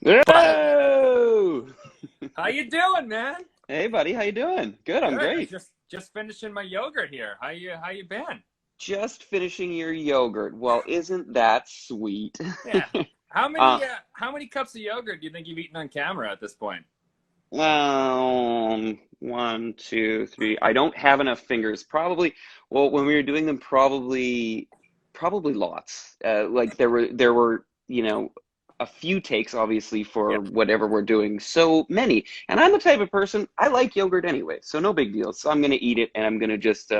But Whoa! how you doing, man? Hey, buddy, how you doing? Good, I'm Good. I great. just finishing my yogurt here. How you been? Just finishing your yogurt. Well, isn't that sweet? Yeah. How Uh, many how many cups of yogurt do you think you've eaten on camera at this point? one, two, three. I don't have enough fingers. Probably, well, when we were doing them, probably lots. Like there were, a few takes, obviously, Yeah. for whatever we're doing. So many. And I'm the type of person, I like yogurt anyway, so no big deal. So I'm gonna eat it, and I'm gonna just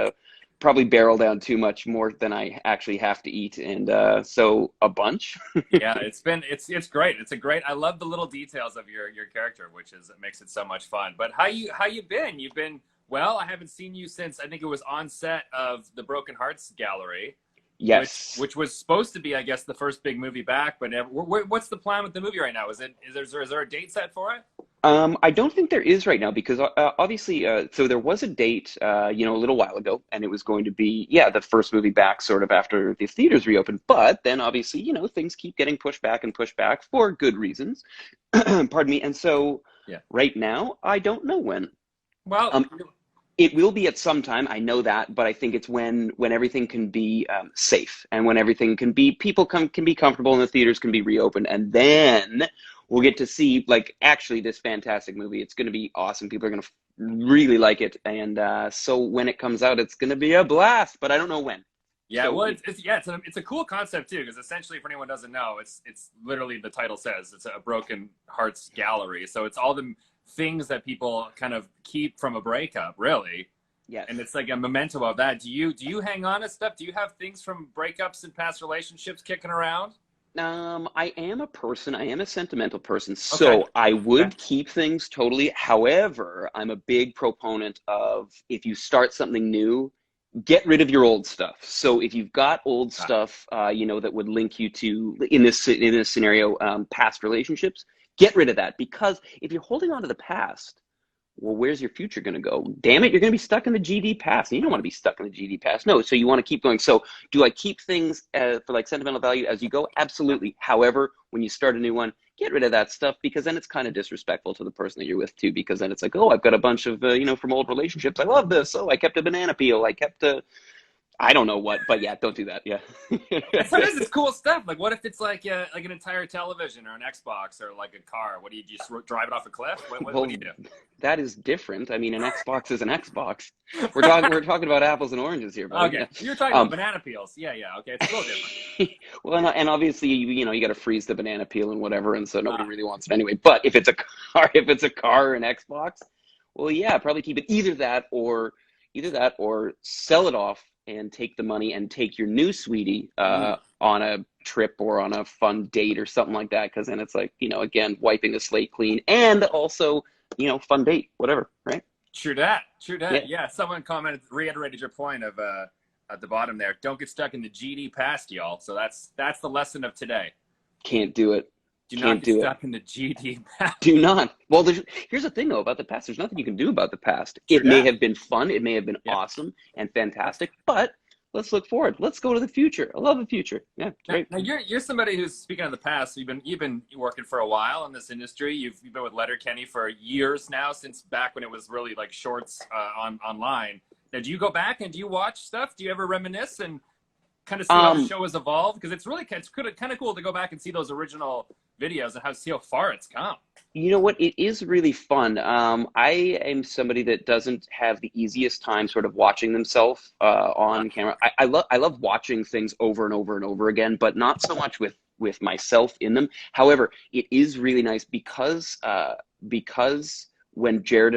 probably barrel down too much more than I actually have to eat, and so a bunch. Yeah, it's great. It's a great. I love the little details of your character, which is it makes it so much fun. But how you been? You've been well. I haven't seen you since I think it was on set of the Broken Hearts Gallery, which Yes. which was supposed to be, I guess, the first big movie back. But what's the plan with the movie right now? Is there a date set for it? I don't think there is right now because obviously, so there was a date, a little while ago, and it was going to be, yeah, the first movie back sort of after the theaters reopened. But then obviously, things keep getting pushed back and pushed back for good reasons. Pardon me. And so Yeah. right now, I don't know when. Well, Um, it will be at some time, I know that, but I think it's when everything can be safe and when everything can be can be comfortable and the theaters can be reopened, and then we'll get to see like actually this fantastic movie. It's going to be awesome. People are going to really like it, and so when it comes out, it's going to be a blast. But I don't know when. yeah, So well, it's a cool concept too, because essentially, for anyone who doesn't know, it's literally the title says it's a Broken Hearts Gallery. So it's all the things that people kind of keep from a breakup, really, yes. and it's like a memento of that. Do you hang on to stuff? Do you have things from breakups and past relationships kicking around? I am a person, I am a sentimental person, Okay. so I Okay. would keep things totally. However, I'm a big proponent of if you start something new, get rid of your old stuff. So if you've got old Ah, stuff, that would link you to in this scenario, past relationships, get rid of that because if you're holding on to the past, well, where's your future going to go? Damn it, you're going to be stuck in the GD past. And you don't want to be stuck in the GD past. No, so you want to keep going. So do I keep things for like sentimental value as you go? Absolutely. However, when you start a new one, get rid of that stuff because then it's kind of disrespectful to the person that you're with too, because then it's like, oh, I've got a bunch of, from old relationships. I love this. Oh, I kept a banana peel. I kept a, I don't know what, but yeah, don't do that. Yeah. and sometimes it's cool stuff. Like, what if it's like an entire television or an Xbox or like a car? What do you just drive it off a cliff? What do Well, you do? that is different. I mean, an Xbox is an Xbox. We're talking about apples and oranges here, buddy. Okay, you're talking about Um, banana peels. Yeah, yeah. Okay, it's a little different. well, and obviously, you got to freeze the banana peel and whatever, and so nobody Uh, really wants it anyway. But if it's a car, if it's a car or an Xbox, well, yeah, probably keep it either that or sell it off and take the money and take your new sweetie mm. on a trip or on a fun date or something like that. Because then it's like, again, wiping the slate clean and also, fun date, whatever, right? True that. True Yeah, that. Yeah. Someone reiterated your point of at the bottom there. Don't get stuck in the GD past, y'all. So that's the lesson of today. can't do it. Do not Can't get do it. stuck in the GD past. Do not. Well, here's the thing though about the past. There's nothing you can do about the past. True It may that. have been fun. It may have been Yeah. awesome and fantastic, but let's look forward. Let's go to the future. I love the future. Yeah, great. Now you're somebody who's speaking of the past. You've been working for a while in this industry. You've been with Letterkenny for years now, since back when it was really like shorts online. Now, do you go back and do you watch stuff? Do you ever reminisce and kind of see how the Um, show has evolved? Because it's kind of cool to go back and see those original videos and see how far it's come. You know what? It is really fun. I am somebody that doesn't have the easiest time sort of watching themselves Uh, on camera. I love watching things over and over and over again, but not so much with myself in them. However, it is really nice because when Jared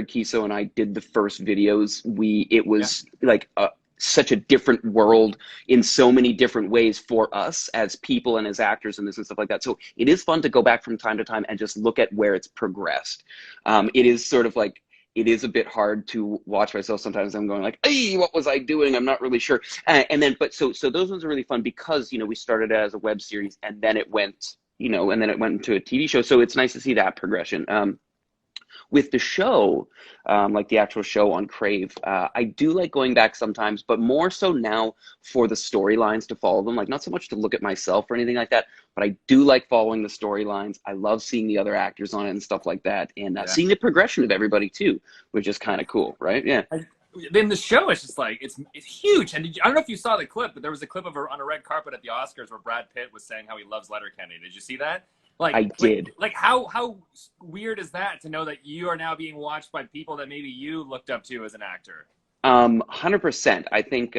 Kiso and I did the first videos, it yeah. was like such a different world in so many different ways for us as people and as actors and this and stuff like that. So it is fun to go back from time to time and just look at where it's progressed. It is sort of like, it is a bit hard to watch myself sometimes. I'm going like, hey, what was I doing? I'm not really sure. And then, but so those ones are really fun because, we started as a web series and then it went, and then it went into a TV show. So it's nice to see that progression. With the show, like the actual show on Crave, I do like going back sometimes, but more so now for the storylines to follow them. Like not so much to look at myself or anything like that, but I do like following the storylines. I love seeing the other actors on it and stuff like that, and Yeah. seeing the progression of everybody too, which is kind of cool, right? Yeah. Then the show is just like it's huge. And I don't know if you saw the clip, but there was a clip of her on a red carpet at the Oscars where Brad Pitt was saying how he loves Letterkenny. Did you see that? Like, I did. Like how weird is that to know that you are now being watched by people that maybe you looked up to as an actor? 100%. I think,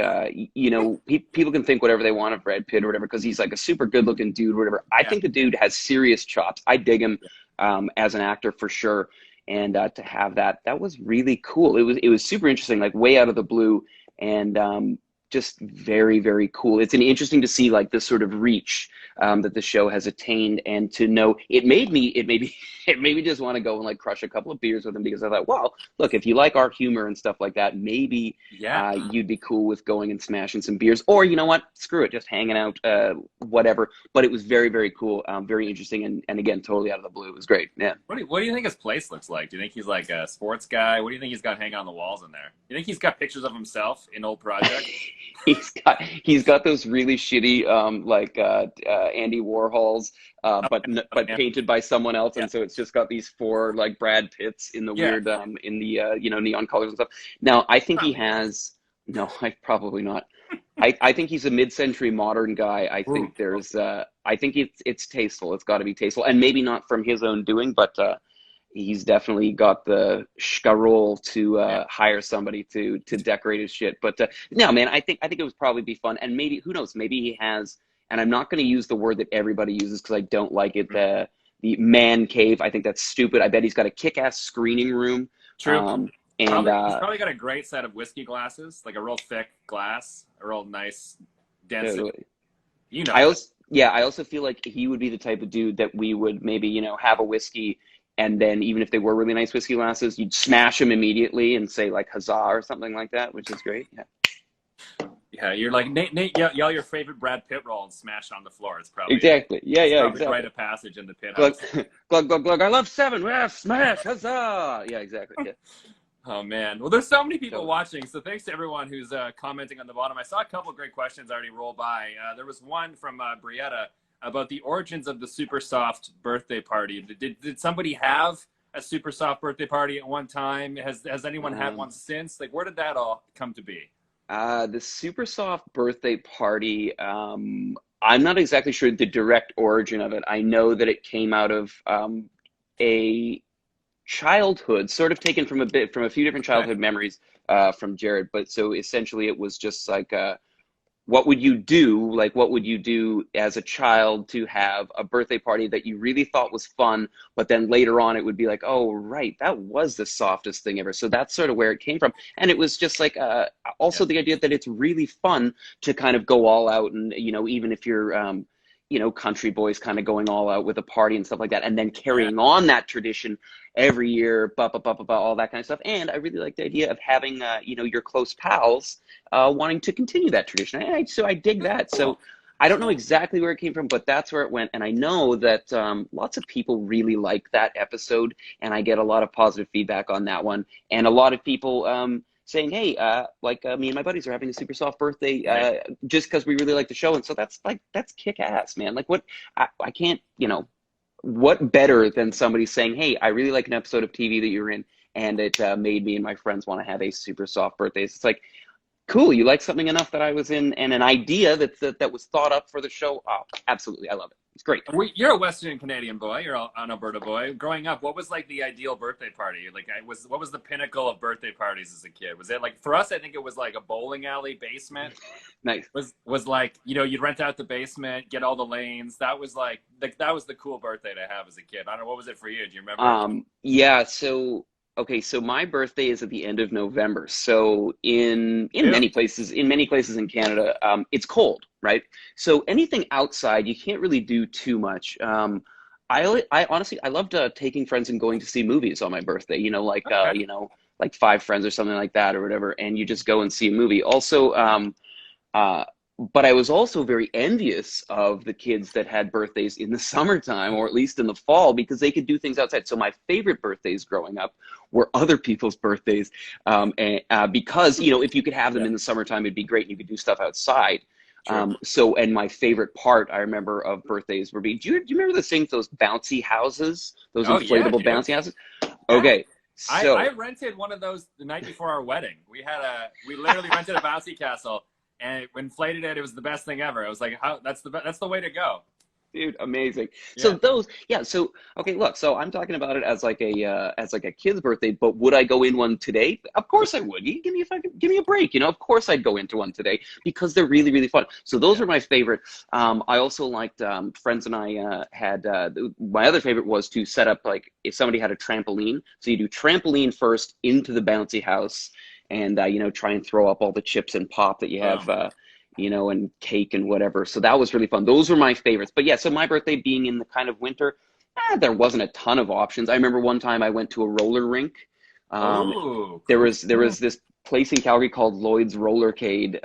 you know, people can think whatever they want of Brad Pitt or whatever, because he's like a super good looking dude or whatever. I think the dude has serious chops. I dig him, as an actor for sure. And, to have that was really cool. It was super interesting, like way out of the blue, and, just very, very cool. It's interesting to see like this sort of reach, that the show has attained, and to know it made me just want to go and like crush a couple of beers with him, because I thought, wow, look, if you like our humor and stuff like that, maybe you'd be cool with going and smashing some beers, or you know what, screw it, just hanging out, whatever. But it was very, very cool, very interesting, and again, totally out of the blue. It was great. Yeah. What do you think his place looks like? Do you think he's like a sports guy? What do you think he's got hanging on the walls in there? You think he's got pictures of himself in old projects? He's got those really shitty Andy Warhols, but painted by someone else, and so it's just got these four like Brad Pitts in the weird in the you know, neon colors and stuff. Now I think he has probably not. I think he's a mid-century modern guy. I think there's I think it's tasteful. It's got to be tasteful, and maybe not from his own doing, but he's definitely got the schkarol to hire somebody to decorate his shit. But no, man, I think it would probably be fun, and maybe, who knows, maybe he has. And I'm not going to use the word that everybody uses because I don't like it. The man cave. I think that's stupid. I bet he's got a kick-ass screening room. True. And he's probably got a great set of whiskey glasses, like a real thick glass, a real nice, dense. Totally. You know. I also feel like he would be the type of dude that we would maybe, you know, have a whiskey, and then even if they were really nice whiskey glasses, you'd smash them immediately and say like huzzah or something like that, which is great. Yeah. Yeah, you're like, Nate, yell your favorite Brad Pitt role and smash on the floor. It's probably exactly. Exactly. Rite of passage in the pit. Glug, glug, glug. I love 7. Yeah, smash, huzzah. Yeah, exactly. Yeah. Oh man, well, there's so many people watching. So thanks to everyone who's commenting on the bottom. I saw a couple of great questions already roll by. There was one from Brietta about the origins of the super soft birthday party. Did somebody have a super soft birthday party at one time? Has anyone had one since? Like, where did that all come to be? The super soft birthday party, I'm not exactly sure the direct origin of it. I know that it came out of a childhood, sort of taken from a few different childhood memories from Jared. But so essentially it was just like, what would you do? Like, what would you do as a child to have a birthday party that you really thought was fun, but then later on it would be like, oh, right, that was the softest thing ever. So that's sort of where it came from. And it was just like, also the idea that it's really fun to kind of go all out, and, you know, even if you're, you know, country boys kind of going all out with a party and stuff like that, and then carrying on that tradition every year, all that kind of stuff. And I really like the idea of having, you know, your close pals wanting to continue that tradition. So I dig that. So I don't know exactly where it came from, but that's where it went. And I know that lots of people really like that episode, and I get a lot of positive feedback on that one. And a lot of people saying, hey, me and my buddies are having a super soft birthday just because we really like the show. And so that's kick ass, man. Like, what, I can't, you know, what better than somebody saying, hey, I really like an episode of TV that you're in, and it made me and my friends want to have a super soft birthday. So it's like, cool, you like something enough that I was in, and an idea that was thought up for the show. Oh, absolutely, I love it. It's great. You're a Western Canadian boy. You're an Alberta boy. Growing up, what was like the ideal birthday party? Like, what was the pinnacle of birthday parties as a kid? Was it like, for us, I think it was like a bowling alley basement. Nice. Was like, you know, you'd rent out the basement, get all the lanes. That was like that was the cool birthday to have as a kid. I don't know, what was it for you? Do you remember? Yeah. So. Okay, so my birthday is at the end of November. So in many places in Canada, it's cold, right? So anything outside, you can't really do too much. I honestly, I loved taking friends and going to see movies on my birthday. You know, like you know, like 5 friends or something like that or whatever, and you just go and see a movie. Also, but I was also very envious of the kids that had birthdays in the summertime, or at least in the fall, because they could do things outside. So my favorite birthdays growing up were other people's birthdays, because, you know, if you could have them Yeah. in the summertime, it'd be great. You could do stuff outside. True. So, and my favorite part I remember of birthdays were being, do you remember those things, those bouncy houses, those Oh yeah, inflatable dude. bouncy houses? Yeah. Okay, I so rented one of those the night before our wedding. We literally rented a bouncy castle and inflated it. It was the best thing ever. I was like, that's the way to go. dude, amazing. So Yeah. those, yeah. So okay, look. So I'm talking about it as like a kid's birthday, but would I go in one today? Of course I would. You give me a break. You know, of course I'd go into one today because they're really really fun. So those Yeah. are my favorite. I also liked friends and I had my other favorite was to set up, like, if somebody had a trampoline. So you do trampoline first into the bouncy house, and you know, try and throw up all the chips and pop that you have. Boom. You know, and cake and whatever. So that was really fun. Those were my favorites. But yeah, so my birthday being in the kind of winter, there wasn't a ton of options. I remember one time I went to a roller rink. Um, Oh, there cool. was this place in Calgary called Lloyd's Rollercade,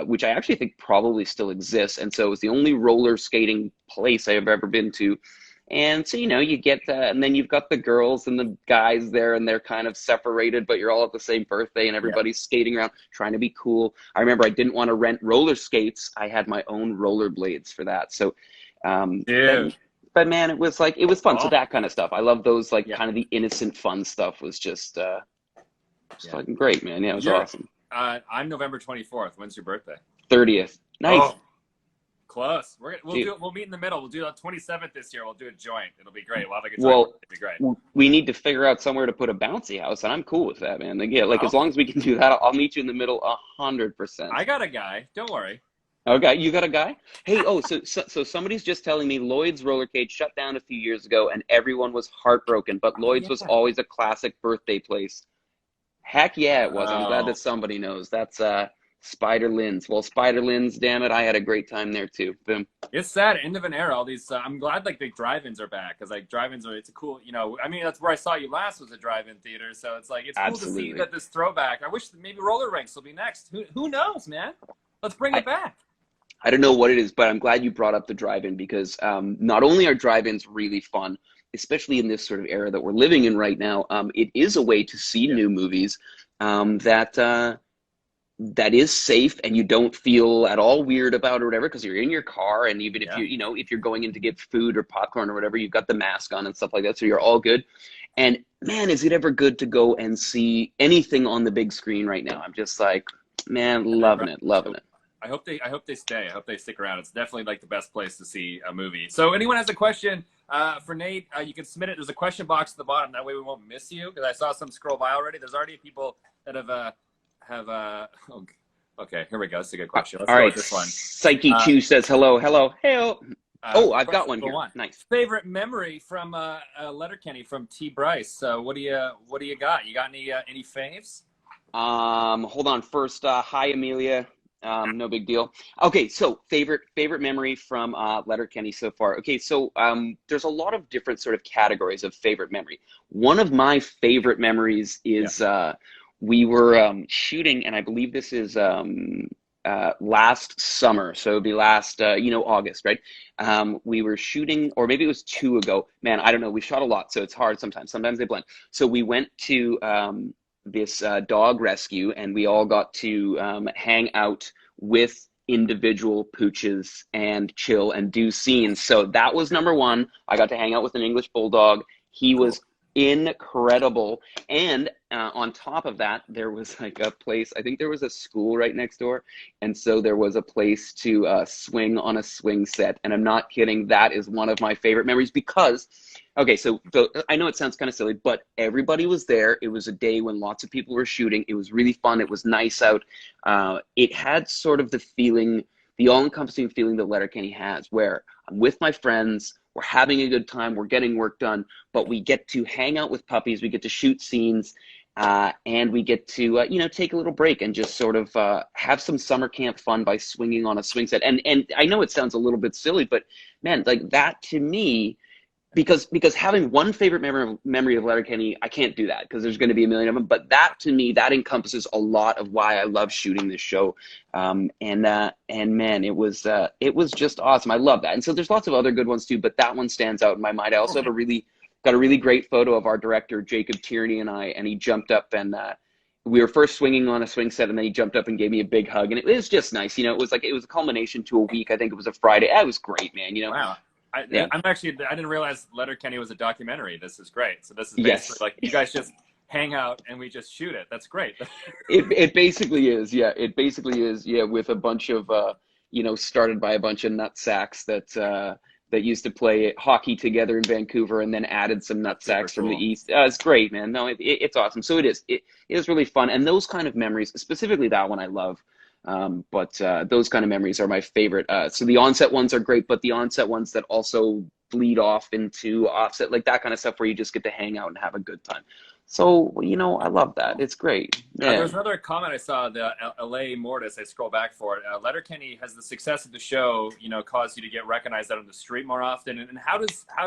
which I actually think probably still exists. And so it was the only roller skating place I have ever been to. And so, you know, you get that, and then you've got the girls and the guys there, and they're kind of separated, but you're all at the same birthday, and Yeah. everybody's skating around trying to be cool. I remember I didn't want to rent roller skates. I had my own rollerblades for that. So, Dude. but man, it was like, it was fun. So Oh, that kind of stuff. I love those, like, yeah. kind of the innocent fun stuff was just Yeah. fucking great, man. Yeah, it was You're awesome. I'm November 24th. When's your birthday? 30th. Nice. Oh, close. Dude. We'll meet in the middle. We'll do the 27th this year. We'll do a joint. It'll be great. We'll have a good time. Well, It'll be great. we need to figure out somewhere to put a bouncy house, and I'm cool with that, man. Like, yeah, like, as Well, long as we can do that, I'll meet you in the middle 100%. I got a guy. Don't worry. Okay, you got a guy? Hey, so somebody's just telling me Lloyd's Rollercade shut down a few years ago, and everyone was heartbroken, but Oh Lloyd's yeah. was always a classic birthday place. Heck yeah, it was. I'm glad Oh, that somebody knows. That's Spider Lynn's. Well, Spider Lynn's, damn it, I had a great time there too. Boom. it's sad. End of an era. All these. I'm glad like the drive-ins are back because like drive-ins are. It's a cool. You know. I mean, that's where I saw you last was a drive-in theater. So it's like it's cool to see Absolutely. that this throwback. I wish that maybe roller rinks will be next. Who knows, man? Let's bring it back. I don't know what it is, but I'm glad you brought up the drive-in because not only are drive-ins really fun, especially in this sort of era that we're living in right now, it is a way to see new movies that is safe, and you don't feel at all weird about it or whatever, because you're in your car, and even if Yeah. you know, if you're going in to get food or popcorn or whatever, you've got the mask on and stuff like that, so you're all good. And man, is it ever good to go and see anything on the big screen right now. I'm just like, man, loving it. I hope they stay. I hope they stick around. It's definitely like the best place to see a movie. So anyone has a question for Nate, you can submit it. There's a question box at the bottom. That way we won't miss you, because I saw some scroll by already. There's already people that have oh, okay, here we go. That's a good question. Let's All go right, with this one. Psyche Chew says hello. Hey. Oh, I've got one question here. one. Nice. Favorite memory from Letterkenny from T. Bryce. What do you got? You got any faves? Hold on. First, hi Amelia. No big deal. Okay, so favorite memory from Letterkenny so far. Okay, so there's a lot of different sort of categories of favorite memory. One of my favorite memories is we were shooting, and I believe this is last summer, so it'd be last August, right? We were shooting, or maybe it was 2 ago. Man, I don't know. We shot a lot, so it's hard sometimes. Sometimes they blend. So we went to this dog rescue, and we all got to hang out with individual pooches and chill and do scenes. So that was number one. I got to hang out with an English bulldog. He was incredible. And on top of that, there was like a place, I think there was a school right next door. And so there was a place to swing on a swing set. And I'm not kidding. That is one of my favorite memories because, okay, so I know it sounds kind of silly, but everybody was there. It was a day when lots of people were shooting. It was really fun. It was nice out. It had sort of the feeling, the all-encompassing feeling that Letterkenny has, where I'm with my friends, we're having a good time, we're getting work done, but we get to hang out with puppies, we get to shoot scenes, and we get to take a little break and just sort of have some summer camp fun by swinging on a swing set. And I know it sounds a little bit silly, but man, like that to me because having one favorite memory of Letterkenny, I can't do that because there's going to be a million of them. But that to me, that encompasses a lot of why I love shooting this show. And man, it was just awesome. I love that. And so there's lots of other good ones too, but that one stands out in my mind. I also have got a really great photo of our director Jacob Tierney and I, and he jumped up and we were first swinging on a swing set, and then he jumped up and gave me a big hug, and it was just nice. You know, it was a culmination to a week. I think it was a Friday. It was great, man. You know. Wow. Yeah. I didn't realize Letterkenny was a documentary. This is great. So this is basically like you guys just hang out and we just shoot it. That's great. It basically is. Yeah. It basically is. Yeah. With a bunch of, started by a bunch of nutsacks that used to play hockey together in Vancouver and then added some nutsacks from the East. It's great, man. No, it's awesome. So it is really fun. And those kind of memories, specifically that one I love. But those kind of memories are my favorite. So the onset ones are great, but the onset ones that also bleed off into offset, like that kind of stuff where you just get to hang out and have a good time. So, I love that. It's great. Yeah. There's another comment I saw, the LA Mortis, I scroll back for it. Letterkenny has the success of the show, caused you to get recognized out on the street more often. And how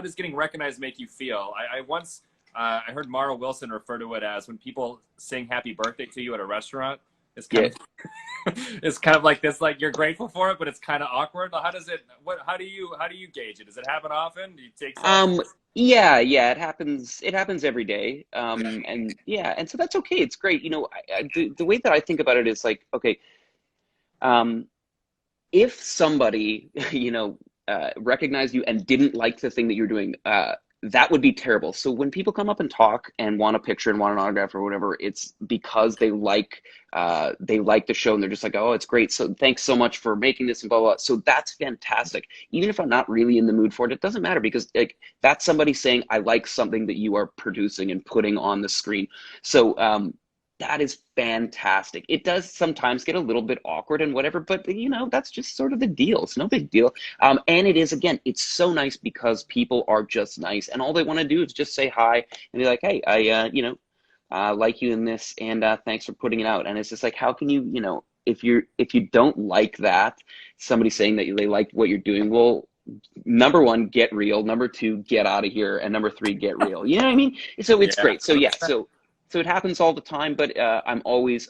does getting recognized make you feel? I once, I heard Mara Wilson refer to it as when people sing happy birthday to you at a restaurant. It's kind of it's kind of like this, like you're grateful for it, but it's kind of awkward. How do you gauge it? Does it happen often? Do you take yeah, it happens every day. And so that's okay. It's great. The way that I think about it is like, okay, if somebody, recognized you and didn't like the thing that you're doing, that would be terrible. So when people come up and talk and want a picture and want an autograph or whatever, it's because they like the show and they're just like, oh, it's great. So thanks so much for making this and blah, blah. So that's fantastic. Even if I'm not really in the mood for it, it doesn't matter because like that's somebody saying, I like something that you are producing and putting on the screen. So, that is fantastic. It does sometimes get a little bit awkward and whatever, but that's just sort of the deal. It's no big deal. And it is, again, it's so nice because people are just nice and all they want to do is just say hi and be like, hey, I like you in this and thanks for putting it out. And it's just like, how can you, if you don't like that, somebody saying that they like what you're doing, well, number one, get real. Number two, get out of here. And number three, get real. You know what I mean? So it's great. So yeah, so it happens all the time, but I'm always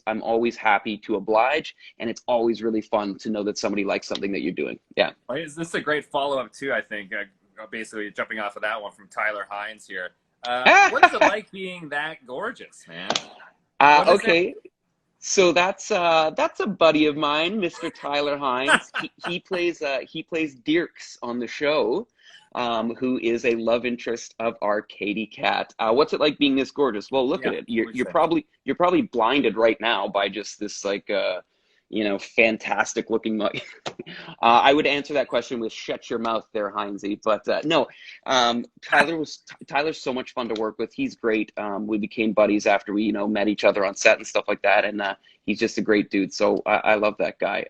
happy to oblige, and it's always really fun to know that somebody likes something that you're doing. Yeah. Well, is this a great follow-up too? I think basically jumping off of that one from Tyler Hines here. What is it like being that gorgeous, man? Okay, so that's a buddy of mine, Mr. Tyler Hines. He plays Dirks on the show. Who is a love interest of our Katie cat. What's it like being this gorgeous? Well, look at it. You're probably blinded right now by just this like fantastic looking mug. I would answer that question with shut your mouth there, Heinzie. But no, Tyler's so much fun to work with. He's great. We became buddies after we met each other on set and stuff like that. And he's just a great dude. So I love that guy.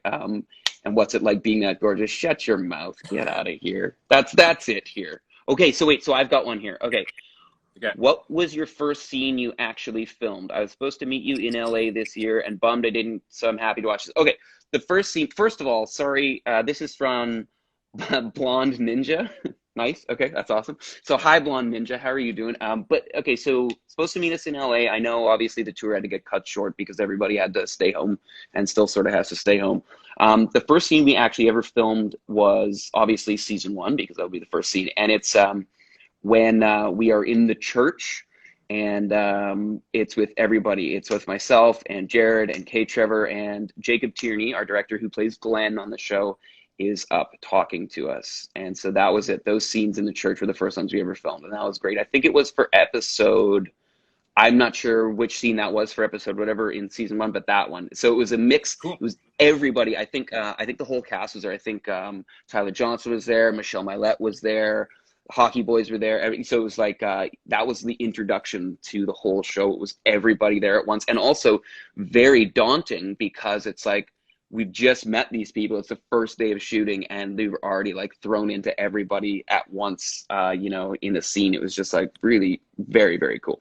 And what's it like being that gorgeous? Shut your mouth. Get out of here. That's it here. Okay, so wait. So I've got one here. Okay. What was your first scene you actually filmed? I was supposed to meet you in LA this year and bummed I didn't, so I'm happy to watch this. Okay, the first scene, first of all, sorry, this is from Blonde Ninja. Nice. Okay, that's awesome. So hi, Blonde Ninja. How are you doing? But okay, so supposed to meet us in LA. I know obviously the tour had to get cut short because everybody had to stay home and still sort of has to stay home. The first scene we actually ever filmed was obviously season 1 because that'll be the first scene. And it's when we are in the church and it's with everybody. It's with myself and Jared and Kay Trevor and Jacob Tierney, our director who plays Glenn on the show, is up talking to us. And so that was it. Those scenes in the church were the first ones we ever filmed. And that was great. I think it was for episode, I'm not sure which scene that was for episode, whatever in season 1, but that one. So it was a mix. Cool. It was everybody. I think the whole cast was there. I think Tyler Johnson was there. Michelle Milette was there. Hockey Boys were there. So it was like, that was the introduction to the whole show. It was everybody there at once. And also very daunting because it's like, we've just met these people. It's the first day of shooting and they were already like thrown into everybody at once, in a scene. It was just like really very, very cool.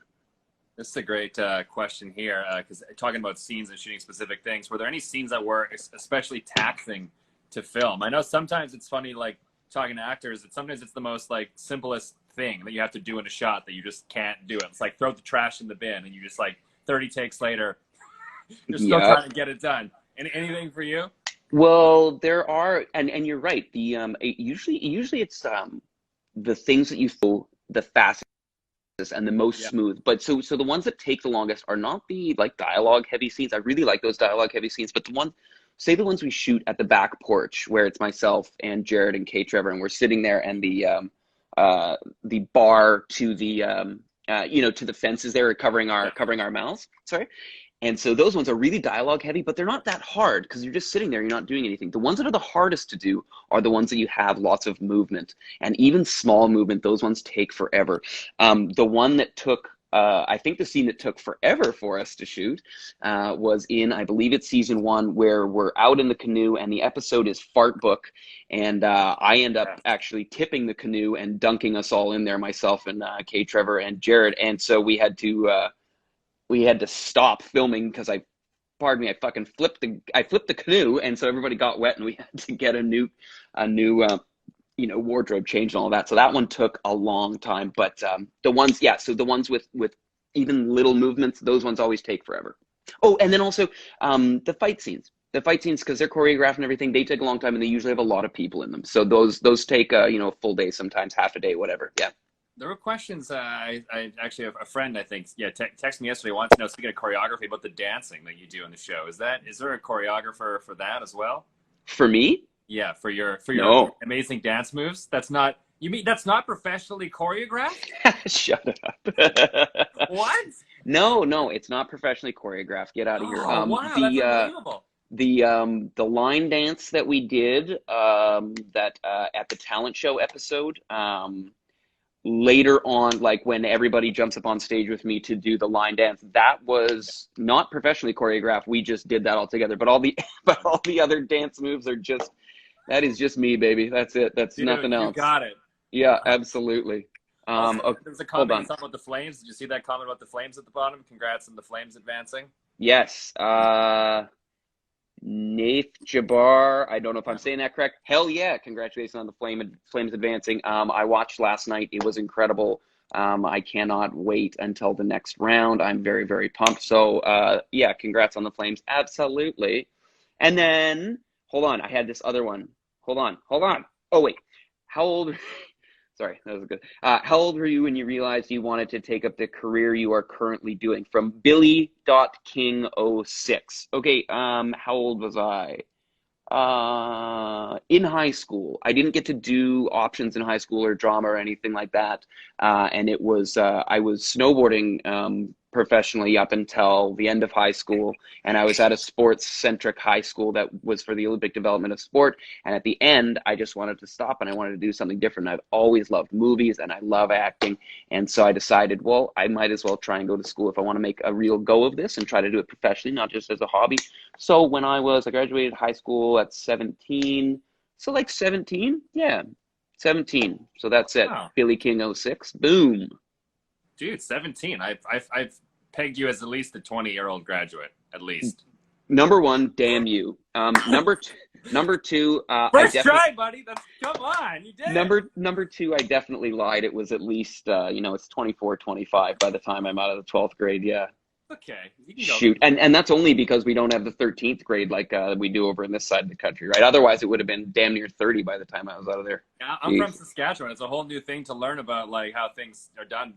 This is a great question here because talking about scenes and shooting specific things, were there any scenes that were especially taxing to film? I know sometimes it's funny, like talking to actors, sometimes it's the most like simplest thing that you have to do in a shot that you just can't do it. It's like throw the trash in the bin, and you just like 30 takes later, you're still Yep. trying to get it done. Anything for you? Well, there are, and you're right. Usually it's the things that you feel the fastest and the most Yeah. smooth. But so the ones that take the longest are not the like dialogue heavy scenes. I really like those dialogue heavy scenes, but the ones we shoot at the back porch where it's myself and Jared and Kate Trevor, and we're sitting there, and the bar to the to the fences there are covering our mouths. Sorry. And so those ones are really dialogue heavy, but they're not that hard because you're just sitting there, you're not doing anything. The ones that are the hardest to do are the ones that you have lots of movement, and even small movement. Those ones take forever. The one that took, I think the scene that took forever for us to shoot was in, I believe it's season 1, where we're out in the canoe and the episode is Fart Book. And I end up actually tipping the canoe and dunking us all in there, myself and Kate Trevor and Jared. And so we had to stop filming because I fucking flipped the canoe, and so everybody got wet, and we had to get a new wardrobe changed and all that. So that one took a long time. But the ones with even little movements, those ones always take forever. Oh, and then also the fight scenes, because they're choreographed and everything, they take a long time, and they usually have a lot of people in them. So those take a full day, sometimes half a day, whatever. Yeah. There were questions. I actually have a friend, I think, texted me yesterday, wanted to know, speaking of choreography, about the dancing that you do in the show. Is there a choreographer for that as well? For me? Yeah, for your No. amazing dance moves. That's not professionally choreographed? Shut up. What? No, it's not professionally choreographed. Get out of here. Oh, wow, that's unbelievable. The line dance that we did at the talent show episode, later on, like when everybody jumps up on stage with me to do the line dance, that was not professionally choreographed. We just did that all together. But all the other dance moves that is just me, baby. That's it. That's nothing else. You got it. Yeah, absolutely. Also, there's a comment Hold on. about the Flames. Did you see that comment about the Flames at the bottom? Congrats on the Flames advancing. Yes. Nath Jabbar, I don't know if I'm saying that correct. Hell yeah, congratulations on the Flames advancing. I watched last night. It was incredible. I cannot wait until the next round. I'm very, very pumped. So yeah, congrats on the Flames. Absolutely. And then, hold on, I had this other one. Hold on. Oh, wait. How old... Sorry, that was good. How old were you when you realized you wanted to take up the career you are currently doing? From Billy.King06. Okay, how old was I? In high school. I didn't get to do options in high school or drama or anything like that. And it was, I was snowboarding professionally up until the end of high school. And I was at a sports-centric high school that was for the Olympic development of sport. And at the end, I just wanted to stop and I wanted to do something different. I've always loved movies and I love acting. And so I decided, well, I might as well try and go to school if I want to make a real go of this and try to do it professionally, not just as a hobby. So when I graduated high school at 17. So like 17? Yeah, 17. So that's it. Wow. Billy King 06. Boom. Dude, 17. I've pegged you as at least a 20-year-old graduate, at least. Number one, damn you. Number two, first try, buddy. Come on, you did. Number two, I definitely lied. It was at least it's 24, 25 by the time I'm out of the 12th grade. Yeah. Okay. You can go. Shoot, and that's only because we don't have the 13th grade like we do over in this side of the country, right? Otherwise, it would have been damn near 30 by the time I was out of there. Yeah, I'm from Saskatchewan. It's a whole new thing to learn about, like how things are done.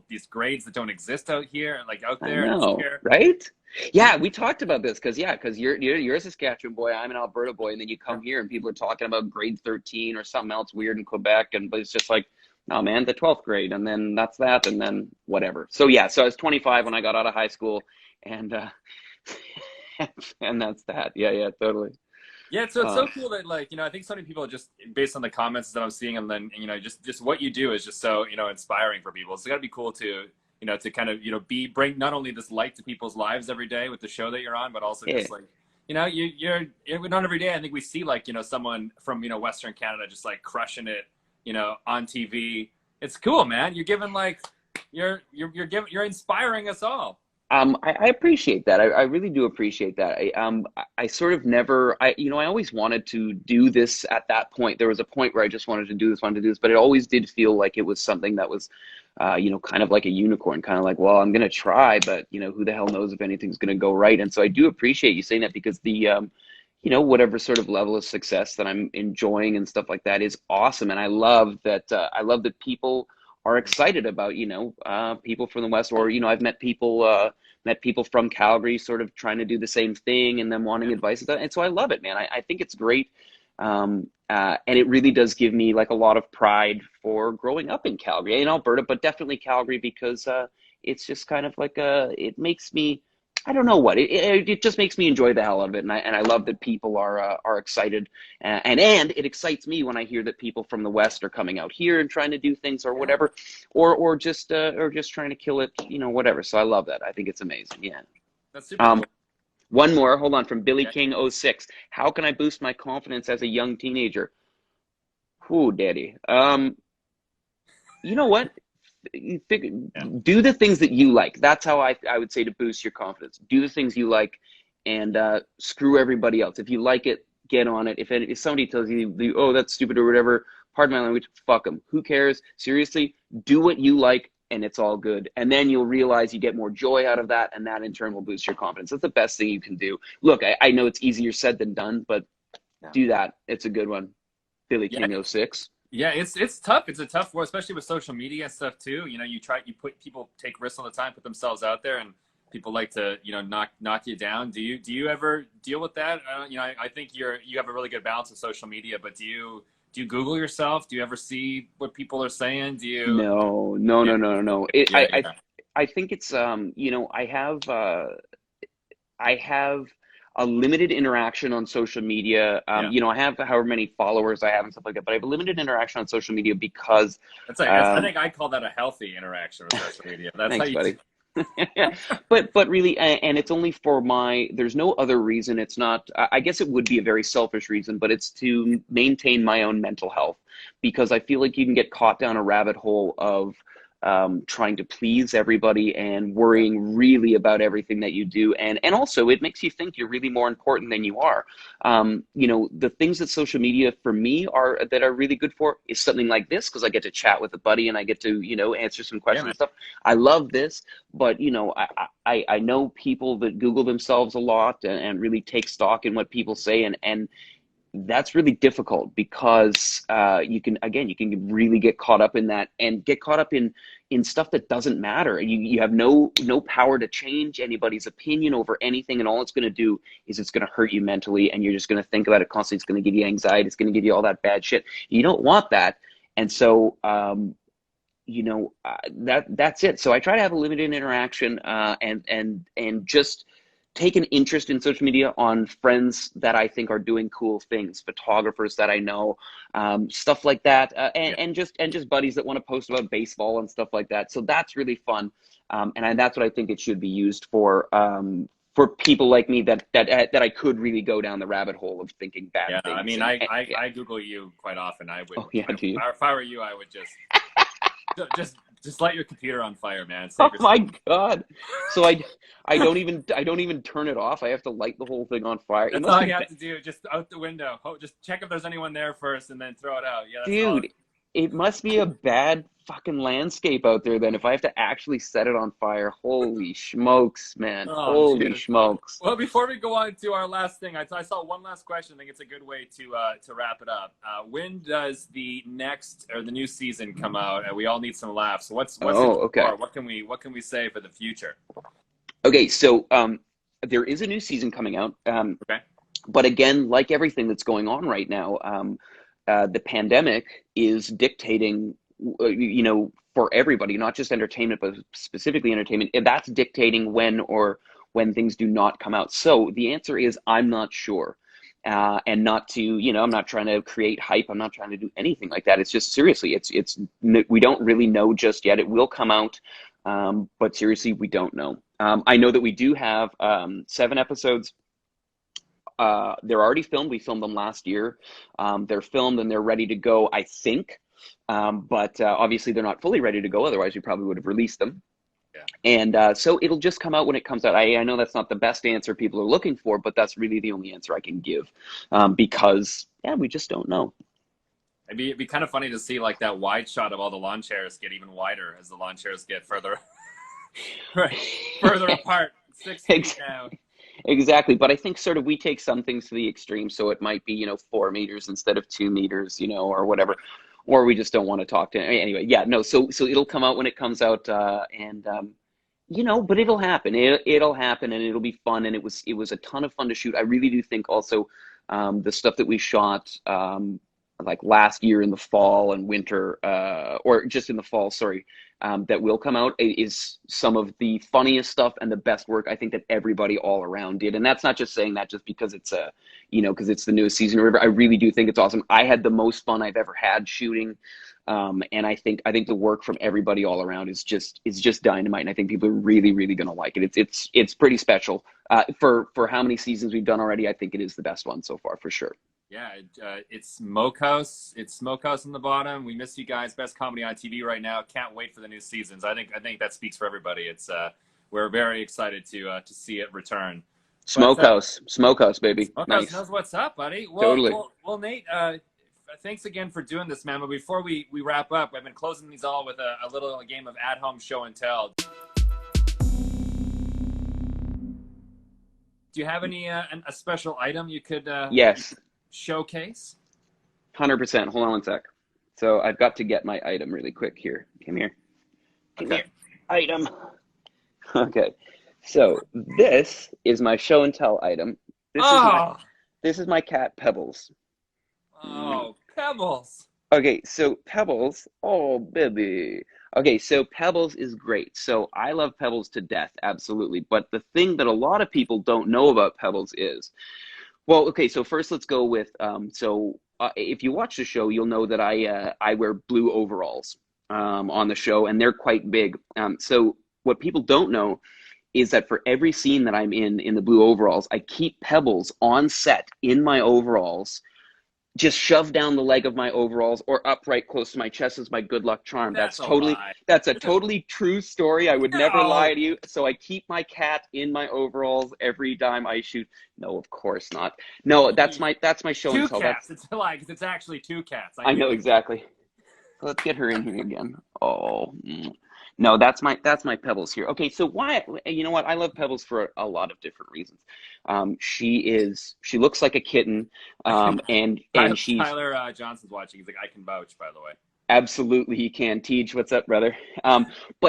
These grades that don't exist out here, like out there. I know, right? Yeah, we talked about this because you're a Saskatchewan boy, I'm an Alberta boy, and then you come here and people are talking about grade 13 or something else weird in Quebec, but it's just like, no, man, the 12th grade, and then that's that, and then whatever. So yeah, so I was 25 when I got out of high school, and and that's that. Yeah, totally. Yeah, so it's so cool that, like, I think so many people, just based on the comments that I'm seeing, and then just what you do is just so inspiring for people. So it's got to be cool to to kind of bring not only this light to people's lives every day with the show that you're on, but also just like you're not every day. I think we see like someone from Western Canada just like crushing it. On TV. It's cool, man. You're giving you're inspiring us all. I appreciate that. I really do appreciate that. I sort of never, I always wanted to do this at that point. There was a point where I just wanted to do this, but it always did feel like it was something that was, kind of like a unicorn, kind of like, well, I'm going to try, but, who the hell knows if anything's going to go right. And so I do appreciate you saying that because whatever sort of level of success that I'm enjoying and stuff like that is awesome. And I love that people are excited about, people from the West, or, I've met people from Calgary sort of trying to do the same thing and them wanting Yeah. advice and stuff. And so I love it, man. I think it's great. And it really does give me like a lot of pride for growing up in Calgary, in Alberta, but definitely Calgary because it's just kind of like it makes me, I don't know what, it just makes me enjoy the hell out of it. And I love that people are excited and it excites me when I hear that people from the West are coming out here and trying to do things or Yeah. whatever, or just trying to kill it, whatever. So I love that. I think it's amazing. Yeah. That's super Um, cool. One more, hold on, from Billy Yeah. King '06. How can I boost my confidence as a young teenager? Whew, daddy. You know what? Yeah. Do the things that you like. That's how I would say to boost your confidence. Do the things you like and screw everybody else. If you like it, get on it. If somebody tells you, oh, that's stupid or whatever, pardon my language, fuck them. Who cares? Seriously, do what you like and it's all good. And then you'll realize you get more joy out of that, and that in turn will boost your confidence. That's the best thing you can do. Look, I know it's easier said than done, but Yeah. do that. It's a good one. Billy Yeah. King '06. Yeah, it's tough. It's a tough world, especially with social media and stuff too. You put people take risks all the time, put themselves out there, and people like to knock you down. Do you ever deal with that? I think you have a really good balance of social media, but do you Google yourself? Do you ever see what people are saying? Do you? No, no, Yeah, no, no, no. yeah, yeah, I think it's I have a limited interaction on social media. yeah. I have however many followers I have and stuff like that, but I have a limited interaction on social media because I um, think I call that a healthy interaction with social media. That's how thanks, you. buddy. But really, and it's only for there's no other reason. It's not, I guess it would be a very selfish reason, but it's to maintain my own mental health because I feel like you can get caught down a rabbit hole of trying to please everybody and Yeah, worrying really about everything that you do. And also it makes you think you're really more important than you are. The things that social media for me that are really good for is something like this, because I get to chat with a buddy and I get to, answer some yeah, questions man. and stuff. I love this, but I know people that Google themselves a lot and really take stock in what people say, and that's really difficult because you can really get caught up in that and get caught up in stuff that doesn't matter. You have no power to change anybody's opinion over anything, and all it's going to do is it's going to hurt you mentally, and you're just going to think about it constantly. It's going to give you anxiety. It's going to give you all that bad shit. You don't want that, and so that's it. So I try to have a limited interaction, and just take an interest in social media on friends that I think are doing cool things, photographers that I know, stuff like that, Yeah, and just buddies that want to post about baseball and stuff like that. So that's really fun, that's what I think it should be used for people like me that I could really go down the rabbit hole of thinking bad yeah. I things mean, and, I yeah. I Google you quite often. I would, Oh yeah, do you? if I were you, I would just light your computer on fire, man. Oh Save yourself. my God. So I don't even turn it off. I have to light the whole thing on fire. It That's must all be you have to do. Just out the window. Just check if there's anyone there first, and then throw it out. Yeah, that's all. dude, it must be a bad fucking landscape out there then if I have to actually set it on fire. Holy smokes, man. Oh, Holy jeez. smokes. Well, before we go on to our last thing, I saw one last question. I think it's a good way to wrap it up. When does the next or the new season come out? We all need some laughs. So what's in Oh, okay. store? What can we say for the future? Okay, so there is a new season coming out. Okay. But again, like everything that's going on right now, the pandemic is dictating, for everybody, not just entertainment, but specifically entertainment. And that's dictating when things do not come out. So the answer is I'm not sure. And not to, I'm not trying to create hype. I'm not trying to do anything like that. It's just seriously, we don't really know just yet. It will come out, but seriously, we don't know. I know that we do have 7 episodes. They're already filmed. We filmed them last year. They're filmed and they're ready to go, I think. But obviously they're not fully ready to go. Otherwise, we probably would have released them. Yeah. And so it'll just come out when it comes out. I know that's not the best answer people are looking for, but that's really the only answer I can give, because yeah, we just don't know. It'd be kind of funny to see like that wide shot of all the lawn chairs get even wider as the lawn chairs get further right, further apart, 6 feet now. Exactly. But I think sort of we take some things to the extreme. So it might be, 4 meters instead of 2 meters, or whatever. Or we just don't want to talk to anyway. Yeah, no. So it'll come out when it comes out, but it'll happen. It'll happen, and it'll be fun. And it was a ton of fun to shoot. I really do think also the stuff that we shot like last year in the fall and winter, or just in the fall, sorry, that will come out is some of the funniest stuff and the best work I think that everybody all around did. And that's not just saying that just because it's because it's the newest season or whatever. I really do think it's awesome. I had the most fun I've ever had shooting. And I think the work from everybody all around is just dynamite. And I think people are really, really going to like it. It's pretty special. For how many seasons we've done already, I think it is the best one so far for sure. Yeah, it's Smokehouse. It's Smokehouse on the bottom. We miss you guys. Best comedy on TV right now. Can't wait for the new seasons. I think that speaks for everybody. It's we're very excited to see it return. Smokehouse, baby. Smokehouse Nice. knows what's up, buddy. Totally. Well, Nate. Thanks again for doing this, man. But before we wrap up, I've been closing these all with a little game of at-home show and tell. Do you have any a special item you could Yes. showcase? 100%. Hold on one sec. So I've got to get my item really quick here. Come here. Come here. Item. Okay. So this is my show and tell item. This is my cat Pebbles. Oh, Pebbles. Okay, so Pebbles. Oh, baby. Okay, so Pebbles is great. So I love Pebbles to death, absolutely. But the thing that a lot of people don't know about Pebbles is, well, okay, so first let's go with, if you watch the show, you'll know that I wear blue overalls on the show, and they're quite big. So what people don't know is that for every scene that I'm in the blue overalls, I keep Pebbles on set in my overalls, just shoved down the leg of my overalls or upright close to my chest as my good luck charm. That's a totally true story. I would never lie to you. So I keep my cat in my overalls every time I shoot. No, of course not. No, that's my show and tell. Two cats. It's actually two cats. I know exactly. Let's get her in here again. Oh. No, that's my Pebbles here. Okay, so why? You know what? I love Pebbles for a lot of different reasons. She looks like a kitten, and she's Tyler Johnson's watching. He's like, I can vouch, by the way. Absolutely, he can. Teej, what's up, brother?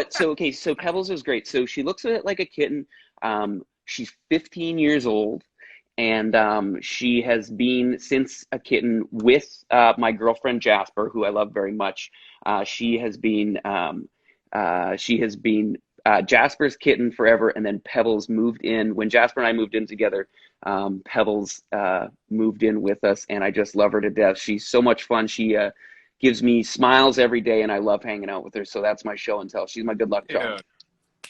So Pebbles is great. So she looks like a kitten. She's 15 years old, and she has been since a kitten with my girlfriend Jasper, who I love very much. She has been Jasper's kitten forever, and then Pebbles moved in. When Jasper and I moved in together, Pebbles moved in with us, and I just love her to death. She's so much fun. She gives me smiles every day, and I love hanging out with her, so that's my show and tell. She's my good luck charm.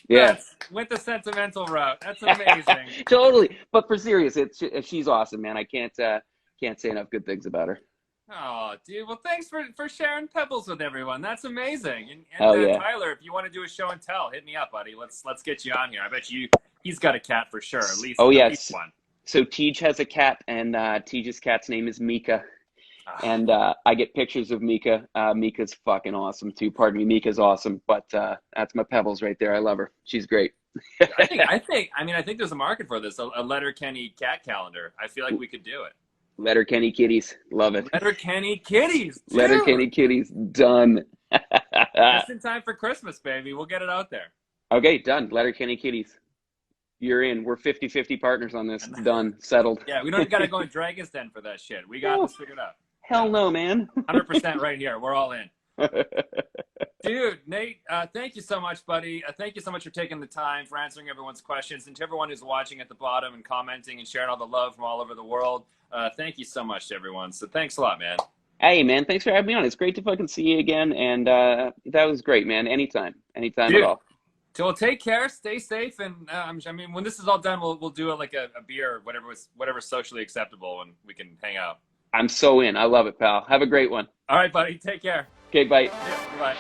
Yeah. Went the sentimental route. That's amazing. Totally. But for serious, she's awesome, man. I can't say enough good things about her. Oh, dude. Well, thanks for sharing Pebbles with everyone. That's amazing. And yeah. Tyler, if you want to do a show and tell, hit me up, buddy. Let's get you on here. I bet he's got a cat for sure. At least one. So Teej has a cat, and Teej's cat's name is Mika. And I get pictures of Mika. Mika's fucking awesome too. Pardon me, Mika's awesome. But that's my Pebbles right there. I love her. She's great. I think there's a market for this. A Letterkenny cat calendar. I feel like we could do it. Letterkenny kitties. Love it. Letterkenny kitties. Dude. Letterkenny kitties. Done. Just in time for Christmas, baby. We'll get it out there. Okay, done. Letterkenny kitties. You're in. We're 50-50 partners on this. Done. Settled. Yeah, we don't got to go in Dragon's Den for that shit. We got this figured out. Hell no, man. 100% right here. We're all in. Dude, Nate, thank you so much, buddy. Thank you so much for taking the time, for answering everyone's questions, and to everyone who's watching at the bottom and commenting and sharing all the love from all over the world. Thank you so much to everyone. So thanks a lot, man. Hey, man, thanks for having me on. It's great to fucking see you again, and that was great, man. Anytime Dude, at all. So well, take care, stay safe, and when this is all done, we'll do it like a beer, whatever's socially acceptable, and we can hang out. I'm so in. I love it, pal. Have a great one. All right, buddy. Take care. Okay, bye. Yeah, bye.